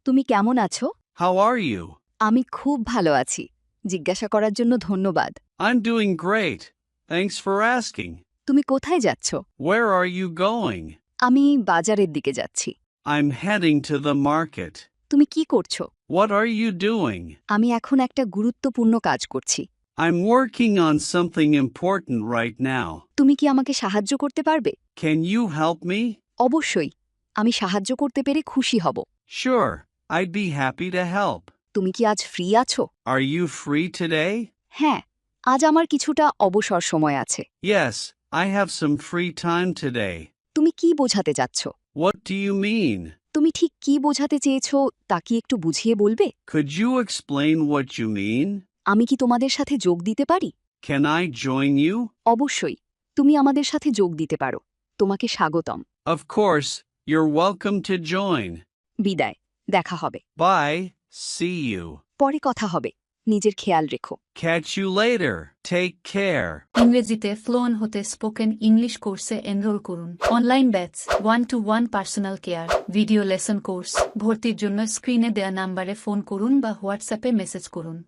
তুমি কেমন আছো? How are you? আমি খুব ভালো আছি। জিজ্ঞাসা করার জন্য ধন্যবাদ। I'm doing great. Thanks for asking. তুমি কোথায় যাচ্ছ? Where are you going? আমি বাজারের দিকে যাচ্ছি। I'm heading to the market. তুমি কি করছো? What are you doing? আমি এখন একটা গুরুত্বপূর্ণ কাজ করছি। I'm working on something important right now. তুমি কি আমাকে সাহায্য করতে পারবে? Can you help me? অবশ্যই। আমি সাহায্য করতে পেরে খুশি হব। Sure, I'd be happy to help. তুমি কি আজ ফ্রি আছো? Are you free today? হ্যাঁ, আজ আমার কিছুটা অবসর সময় আছে। Yes, I have some free time today. তুমি কি বোঝাতে চাচ্ছ? What do you mean? তুমি ঠিক কি বোঝাতে চেয়েছো তা কি একটু বুঝিয়ে বলবে? Could you explain what you mean? আমি কি তোমাদের সাথে যোগ দিতে পারি? Can I join you? অবশ্যই। তুমি আমাদের সাথে যোগ দিতে পারো। তোমাকে স্বাগতম। Of course, you're welcome to join. বিদায়। দেখা হবে। Bye, see you. পরে কথা হবে। নিজের খেয়াল রেখো। Catch you later. Take care. ইংরেজিতে ফ্লোন হতে স্পোকেন ইংলিশ কোর্সে এনরোল করুন। Online batch 1-to-1 personal care, video lesson course. ভর্তির জন্য স্ক্রিনে দেয়া নাম্বারে ফোন করুন বা হোয়াটসঅ্যাপে মেসেজ করুন।